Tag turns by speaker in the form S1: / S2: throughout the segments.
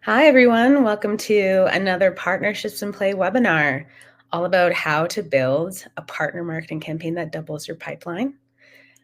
S1: Hi, everyone. Welcome to another Partnerships in Play webinar, all about how to build a partner marketing campaign that doubles your pipeline.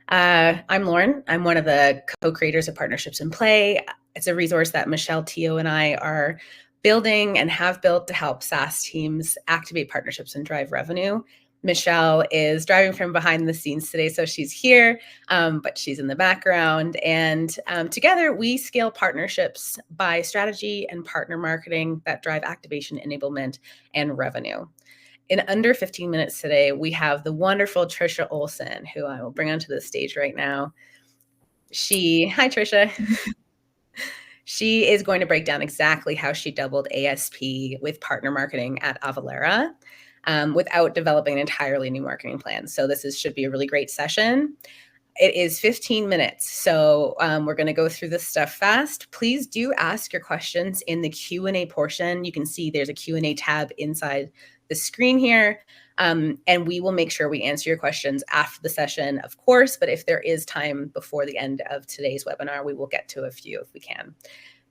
S1: I'm Lauren. I'm one of the co-creators of Partnerships in Play. It's a resource that Michelle Teo and I are building and have built to help SaaS teams activate partnerships and drive revenue. Michelle is driving from behind the scenes today, so she's here, but she's in the background. And together, we scale partnerships by strategy and partner marketing that drive activation, enablement, and revenue. In under 15 minutes today, we have the wonderful Tricia Olson, who I will bring onto the stage right now. Hi, Tricia. She is going to break down exactly how she doubled ASP with partner marketing at Avalara without developing an entirely new marketing plan. So should be a really great session. It is 15 minutes, so we're going to go through this stuff fast. Please do ask your questions in the Q&A portion. You can see there's a Q&A tab inside the screen here, and we will make sure we answer your questions after the session, of course, but if there is time before the end of today's webinar, we will get to a few if we can.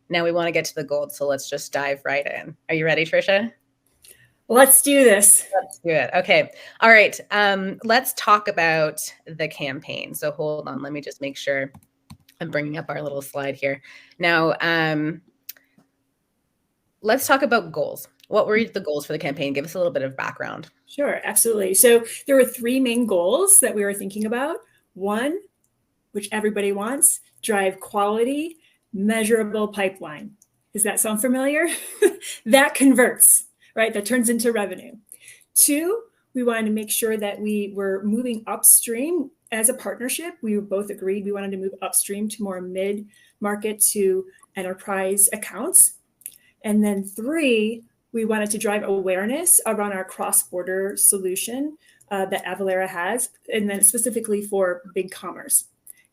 S1: Now we want to get to the gold, so let's just dive right in. Are you ready, Tricia?
S2: Let's do this.
S1: Let's do it. Okay. All right. Let's talk about the campaign. So hold on. Let me just make sure I'm bringing up our little slide here. Now, let's talk about goals. What were the goals for the campaign? Give us a little bit of background.
S2: Sure, absolutely. So there were three main goals that we were thinking about. One, which everybody wants, drive quality, measurable pipeline. Does that sound familiar? That converts, right? That turns into revenue. Two, we wanted to make sure that we were moving upstream as a partnership. We both agreed we wanted to move upstream to more mid-market to enterprise accounts. And then three, we wanted to drive awareness around our cross-border solution that Avalara has, and then specifically for BigCommerce.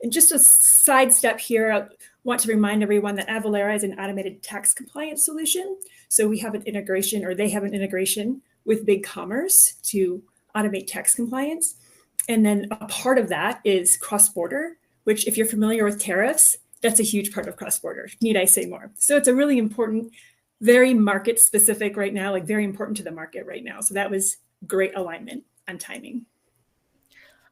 S2: And just a sidestep here, I want to remind everyone that Avalara is an automated tax compliance solution. So we have an integration, or they have an integration with BigCommerce to automate tax compliance. And then a part of that is cross-border, which if you're familiar with tariffs, that's a huge part of cross-border. Need I say more? So it's a really important, very market specific right now, like very important to the market right now. So that was great alignment on timing.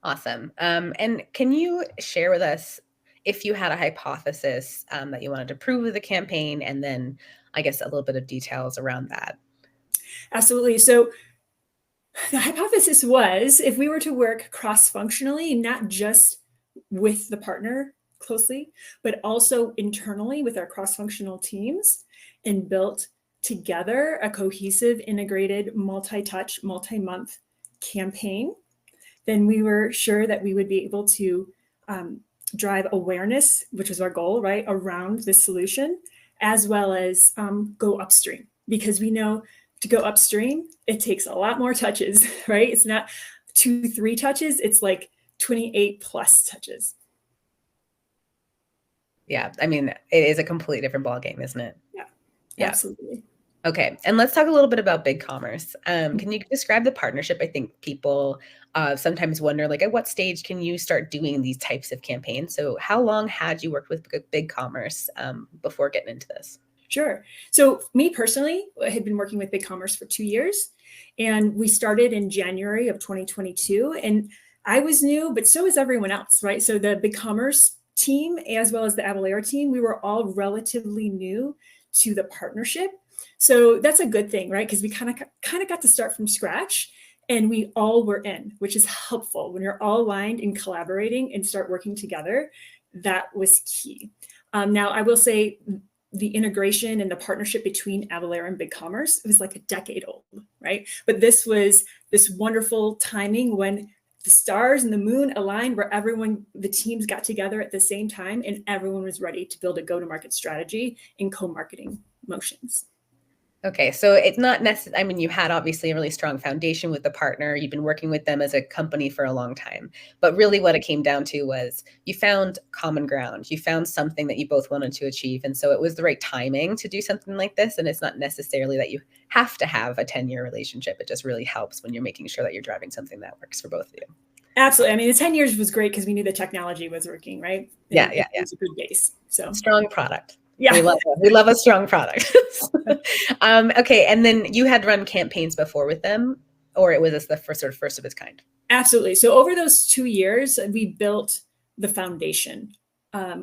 S1: Awesome. And can you share with us if you had a hypothesis that you wanted to prove with the campaign, and then I guess a little bit of details around that?
S2: Absolutely. So the hypothesis was if we were to work cross-functionally, not just with the partner closely, but also internally with our cross-functional teams, and built together a cohesive, integrated, multi-touch, multi-month campaign, then we were sure that we would be able to drive awareness, which was our goal, right, around this solution, as well as go upstream. Because we know to go upstream, it takes a lot more touches, right? It's not 2-3 touches, it's like 28 plus touches.
S1: Yeah, I mean, it is a completely different ballgame, isn't it?
S2: Yeah, absolutely.
S1: Okay, and let's talk a little bit about BigCommerce. Can you describe the partnership? I think people sometimes wonder, like, at what stage can you start doing these types of campaigns? So how long had you worked with BigCommerce before getting into this?
S2: Sure. So me personally, I had been working with BigCommerce for 2 years, and we started in January of 2022. And I was new, but so is everyone else, right? So the BigCommerce team, as well as the Avalara team, we were all relatively new to the partnership. So that's a good thing, right? Because we kind of got to start from scratch, and we all were in, which is helpful. When you're all aligned and collaborating and start working together, that was key. Now, I will say the integration and the partnership between Avalara and BigCommerce, it was like a decade old, right? But this was this wonderful timing when the stars and the moon aligned, where the teams got together at the same time, and everyone was ready to build a go-to-market strategy and co-marketing motions.
S1: Okay, so it's not necessarily, I mean, you had obviously a really strong foundation with the partner. You've been working with them as a company for a long time. But really what it came down to was you found common ground. You found something that you both wanted to achieve. And so it was the right timing to do something like this. And it's not necessarily that you have to have a 10-year relationship. It just really helps when you're making sure that you're driving something that works for both of you.
S2: Absolutely. I mean, the 10 years was great because we knew the technology was working, right?
S1: Yeah.
S2: It was a good base. So
S1: strong product.
S2: Yeah.
S1: We love a strong product. Okay, and then you had run campaigns before with them, or was this the first of its kind?
S2: Absolutely. So over those 2 years, we built the foundation.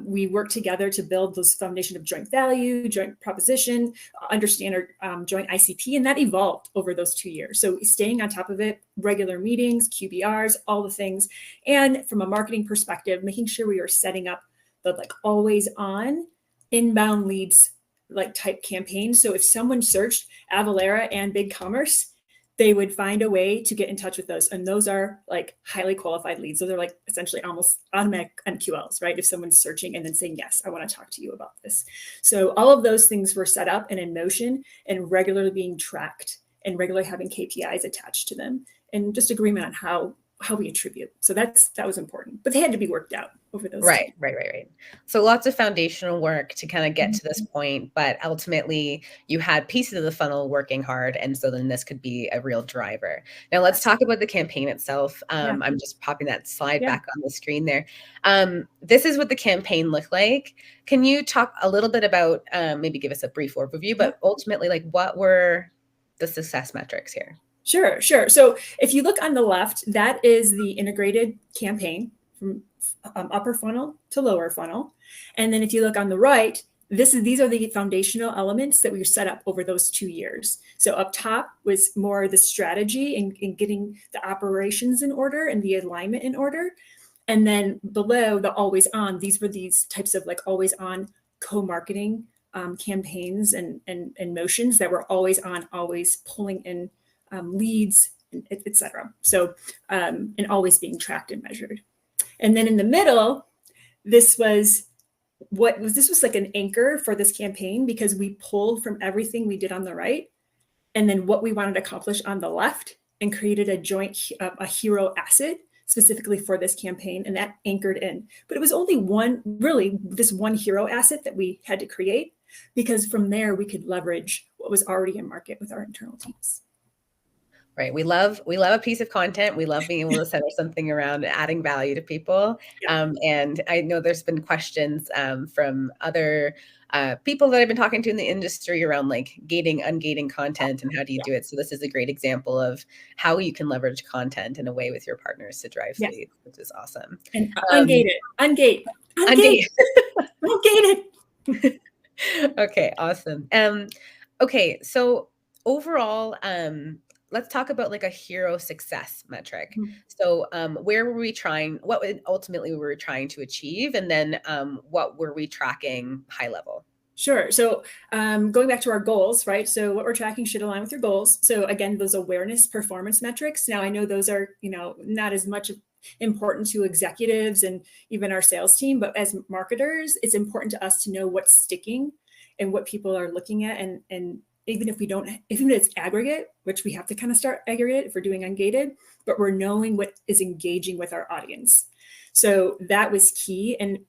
S2: We worked together to build this foundation of joint value, joint proposition, understand our joint ICP, and that evolved over those 2 years. So staying on top of it, regular meetings, QBRs, all the things. And from a marketing perspective, making sure we are setting up the like always on inbound leads like type campaign. So if someone searched Avalara and BigCommerce, they would find a way to get in touch with those. And those are like highly qualified leads. So they're like essentially almost automatic MQLs, right? If someone's searching and then saying, yes, I want to talk to you about this. So all of those things were set up and in motion and regularly being tracked and regularly having KPIs attached to them and just agreement on how we attribute. So that was important, but they had to be worked out over those.
S1: Right. So lots of foundational work to kind of get to this point, but ultimately you had pieces of the funnel working hard. And so then this could be a real driver. Now let's talk about the campaign itself. I'm just popping that slide back on the screen there. This is what the campaign looked like. Can you talk a little bit about, maybe give us a brief overview, but ultimately like what were the success metrics here?
S2: Sure. So if you look on the left, that is the integrated campaign from upper funnel to lower funnel. And then if you look on the right, these are the foundational elements that we set up over those 2 years. So up top was more the strategy and getting the operations in order and the alignment in order. And then below the always on, these were these types of like always on co-marketing campaigns and motions that were always on, always pulling in leads, etc. So, and always being tracked and measured. And then in the middle, this was like an anchor for this campaign because we pulled from everything we did on the right and then what we wanted to accomplish on the left and created a joint, a hero asset specifically for this campaign. And that anchored in, but it was only this one hero asset that we had to create because from there we could leverage what was already in market with our internal teams.
S1: Right. We love a piece of content. We love being able to center something around adding value to people. And I know there's been questions from other people that I've been talking to in the industry around like gating, ungating content and how do you do it? So this is a great example of how you can leverage content in a way with your partners to drive leads, which is awesome.
S2: And ungate it.
S1: Okay, awesome. Okay, so overall, let's talk about like a hero success metric. So where were we trying, what ultimately we were trying to achieve? And then what were we tracking high level?
S2: Sure. So going back to our goals, right? So what we're tracking should align with your goals. So again, those awareness performance metrics. Now I know those are, not as much important to executives and even our sales team, but as marketers, it's important to us to know what's sticking and what people are looking at. And even if it's aggregate, which we have to kind of start aggregate if we're doing ungated, but we're knowing what is engaging with our audience. So that was key. And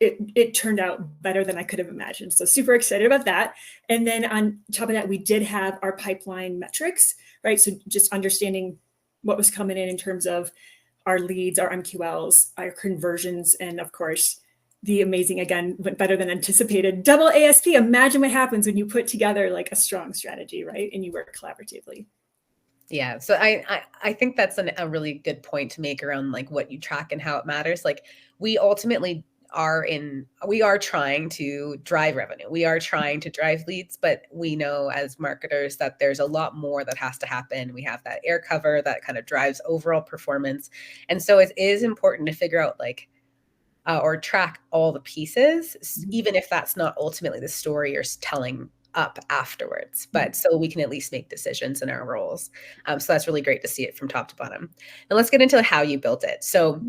S2: it turned out better than I could have imagined. So super excited about that. And then on top of that, we did have our pipeline metrics, right? So just understanding what was coming in terms of our leads, our MQLs, our conversions, and of course, the amazing, again, went better than anticipated, double ASP. Imagine what happens when you put together like a strong strategy, right? And you work collaboratively.
S1: Yeah. So I think that's a really good point to make around like what you track and how it matters. Like we ultimately we are trying to drive revenue. We are trying to drive leads, but we know as marketers that there's a lot more that has to happen. We have that air cover that kind of drives overall performance. And so it is important to figure out like, or track all the pieces, even if that's not ultimately the story you're telling up afterwards, but so we can at least make decisions in our roles. So that's really great to see it from top to bottom. And let's get into how you built it. So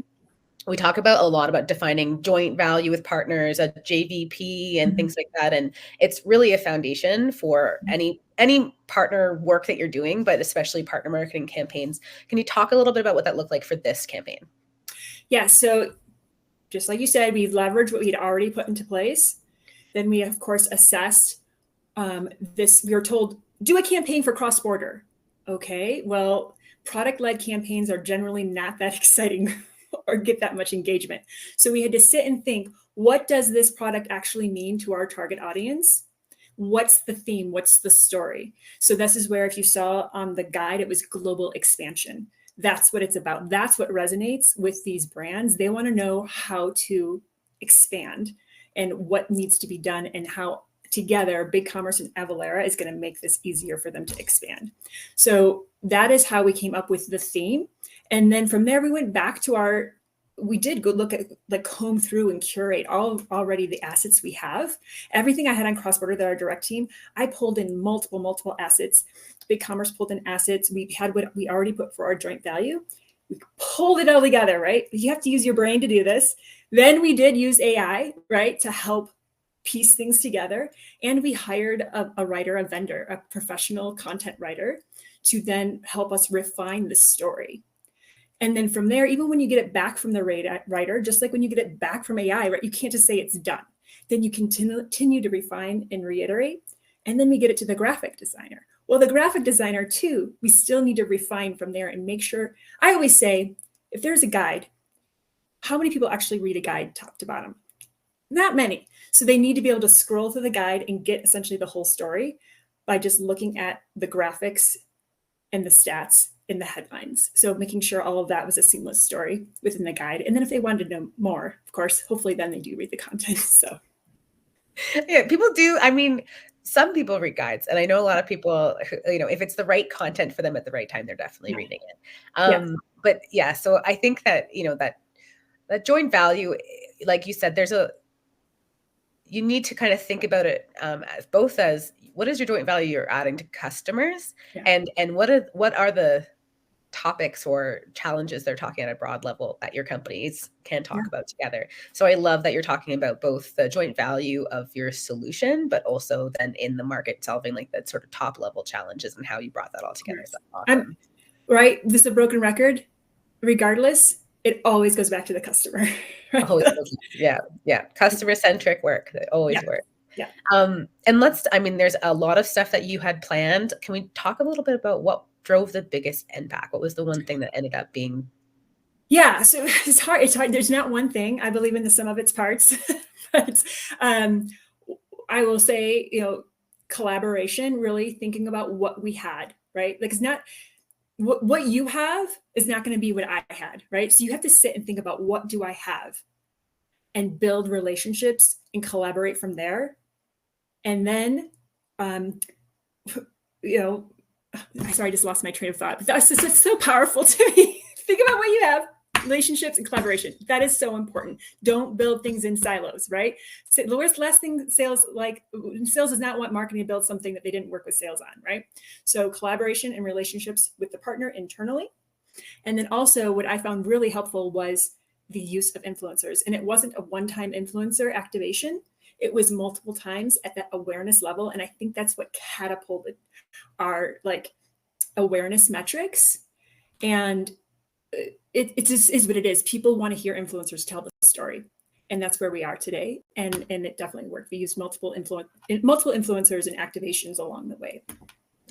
S1: we talk about a lot about defining joint value with partners, a JVP and things like that. And it's really a foundation for any partner work that you're doing, but especially partner marketing campaigns. Can you talk a little bit about what that looked like for this campaign?
S2: Yeah. So just like you said, we leveraged what we'd already put into place. Then we, of course, assessed this. We were told, do a campaign for cross-border. Okay, well, product-led campaigns are generally not that exciting or get that much engagement. So we had to sit and think, what does this product actually mean to our target audience? What's the theme? What's the story? So this is where, if you saw on the guide, it was global expansion. That's what it's about. That's what resonates with these brands. They want to know how to expand and what needs to be done, and how together BigCommerce and Avalara is going to make this easier for them to expand. So that is how we came up with the theme. And then from there, we went back to we did go look at, like, comb through and curate already the assets we have. Everything I had on cross-border, that our direct team, I pulled in multiple assets. BigCommerce pulled in assets. We had what we already put for our joint value. We pulled it all together, right? You have to use your brain to do this. Then we did use AI, right, to help piece things together. And we hired a writer, a vendor, a professional content writer, to then help us refine the story. And then from there, even when you get it back from the writer, just like when you get it back from AI, right, you can't just say it's done. Then you continue to refine and reiterate. And then we get it to the graphic designer. Well, the graphic designer too, we still need to refine from there and make sure. I always say, if there's a guide, how many people actually read a guide top to bottom? Not many. So they need to be able to scroll through the guide and get essentially the whole story by just looking at the graphics and the stats in the headlines. So making sure all of that was a seamless story within the guide. And then if they wanted to know more, of course, hopefully then they do read the content. So
S1: yeah, people do. I mean, some people read guides, and I know a lot of people, if it's the right content for them at the right time, they're definitely reading it. But yeah, so I think that, that joint value, like you said, you need to kind of think about it as what is your joint value you're adding to customers, and what are the topics or challenges they're talking at a broad level that your companies can talk about together. So I love that you're talking about both the joint value of your solution, but also then in the market solving, like, that sort of top level challenges and how you brought that all together. So awesome.
S2: Right. This is a broken record. Regardless, it always goes back to the customer. Right?
S1: Yeah. Customer centric work that always works.
S2: Yeah.
S1: And there's a lot of stuff that you had planned. Can we talk a little bit about what drove the biggest impact? What was the one thing that ended up being?
S2: Yeah. So it's hard. There's not one thing. I believe in the sum of its parts. But I will say, collaboration, really thinking about what we had, right? Like, it's not what you have is not going to be what I had, right? So you have to sit and think about, what do I have, and build relationships and collaborate from there. And then, sorry, I just lost my train of thought, but that's so powerful to me. Think about what you have, relationships and collaboration. That is so important. Don't build things in silos, right? So the last thing sales does not want marketing to build something that they didn't work with sales on, right? So collaboration and relationships with the partner internally. And then also, what I found really helpful was the use of influencers. And it wasn't a one-time influencer activation. It was multiple times at that awareness level. And I think that's what catapulted our awareness metrics. And it just is what it is. People want to hear influencers tell the story. And that's where we are today. And it definitely worked. We used multiple influencers and activations along the way.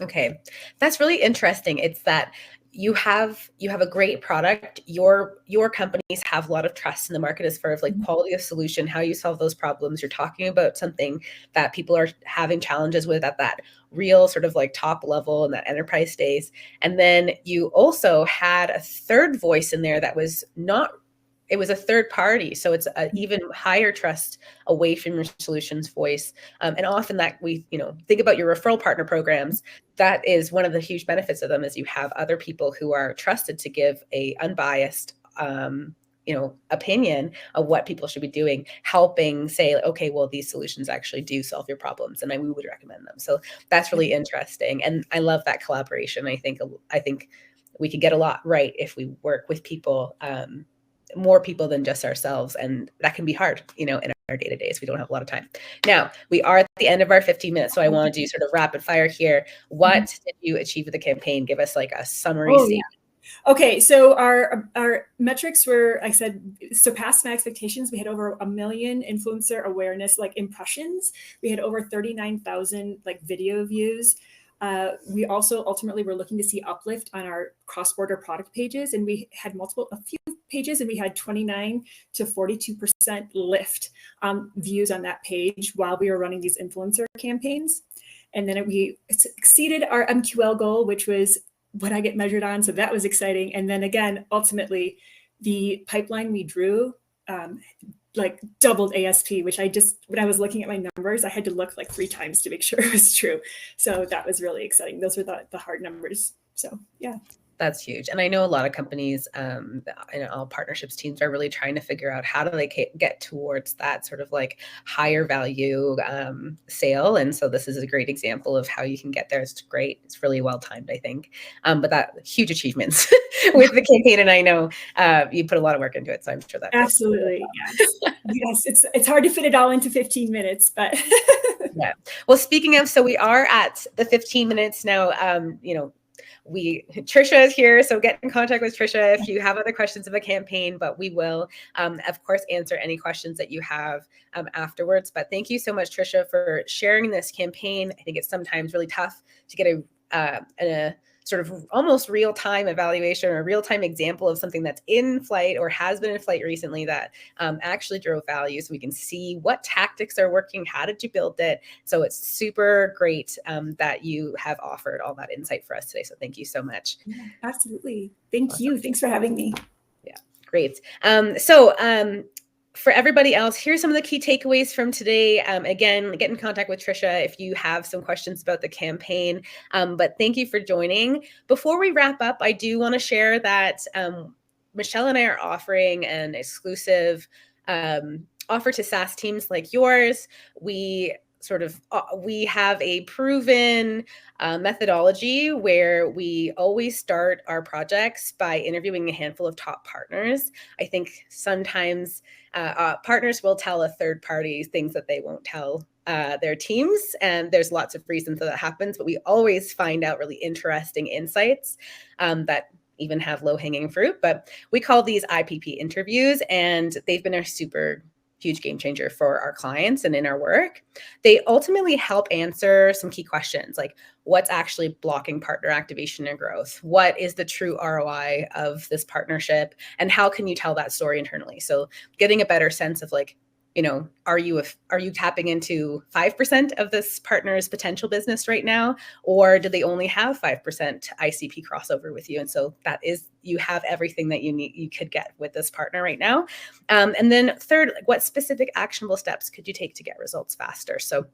S1: Okay. That's really interesting. It's that you have a great product. Your companies have a lot of trust in the market as far as quality of solution, how you solve those problems. You're talking about something that people are having challenges with at that real sort of top level and that enterprise space. And then you also had a third voice in there that was it was a third party. So it's an even higher trust away from your solutions voice. And often that we, think about your referral partner programs, that is one of the huge benefits of them, is you have other people who are trusted to give a unbiased, opinion of what people should be doing, helping say, okay, well, these solutions actually do solve your problems, and we would recommend them. So that's really interesting. And I love that collaboration. I think we could get a lot right if we work with people, more people than just ourselves. And that can be hard, in our day-to-days. We don't have a lot of time. Now, we are at the end of our 15 minutes. So I want to do sort of rapid fire here. What did you achieve with the campaign? Give us a summary statement.
S2: Okay, so our metrics were, I said, surpassed my expectations. We had over 1 million influencer awareness impressions. We had over 39,000 video views. We also ultimately were looking to see uplift on our cross-border product pages, and we had a few pages, and we had 29 to 42% lift views on that page while we were running these influencer campaigns. And then we exceeded our MQL goal, which was what I get measured on. So that was exciting. And then again, ultimately, the pipeline we drew like doubled ASP, which when I was looking at my numbers, I had to look like 3 times to make sure it was true. So that was really exciting. Those were the hard numbers. So yeah.
S1: That's huge. And I know a lot of companies and all partnerships teams are really trying to figure out how do they get towards that sort of like higher value sale. And so this is a great example of how you can get there. It's great. It's really well timed, I think. But that huge achievements with the campaign. And I know you put a lot of work into it. So I'm sure that.
S2: Absolutely. Yes. Yes. It's hard to fit it all into 15 minutes, but.
S1: Yeah. Well, speaking of, so we are at the 15 minutes now, Tricia is here, so get in contact with Tricia if you have other questions of a campaign, but we will, of course, answer any questions that you have afterwards. But thank you so much, Tricia, for sharing this campaign. I think it's sometimes really tough to get a sort of almost real-time evaluation or a real-time example of something that's in flight or has been in flight recently that actually drove value, so we can see what tactics are working, how did you build it. So it's super great that you have offered all that insight for us today. So thank you so much.
S2: Yeah, absolutely. Thank you. Thanks for having me.
S1: Yeah, great. For everybody else, here's some of the key takeaways from today. Again, get in contact with Tricia if you have some questions about the campaign. But thank you for joining. Before we wrap up, I do want to share that Michelle and I are offering an exclusive offer to SaaS teams like yours. We have a proven methodology where we always start our projects by interviewing a handful of top partners. I think sometimes partners will tell a third party things that they won't tell their teams, and there's lots of reasons that happens, but we always find out really interesting insights that even have low-hanging fruit. But we call these IPP interviews, and they've been a super huge game changer for our clients and in our work. They ultimately help answer some key questions like what's actually blocking partner activation and growth? What is the true ROI of this partnership? And how can you tell that story internally? So getting a better sense of like, are you tapping into 5% of this partner's potential business right now? Or do they only have 5% ICP crossover with you? And so you have everything that you could get with this partner right now. And then third, what specific actionable steps could you take to get results faster? So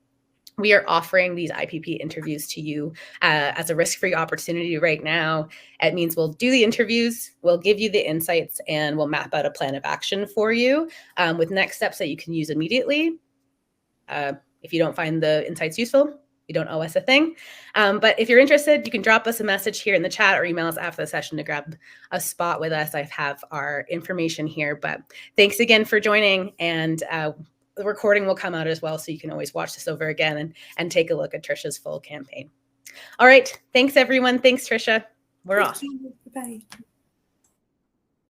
S1: we are offering these IPP interviews to you as a risk-free opportunity right now. It means we'll do the interviews, we'll give you the insights, and we'll map out a plan of action for you with next steps that you can use immediately. If you don't find the insights useful, you don't owe us a thing. But if you're interested, you can drop us a message here in the chat or email us after the session to grab a spot with us. I have our information here. But thanks again for joining, and the recording will come out as well, so you can always watch this over again and take a look at Tricia's full campaign. All right. Thanks, everyone. Thanks, Tricia. We're off.
S2: Bye.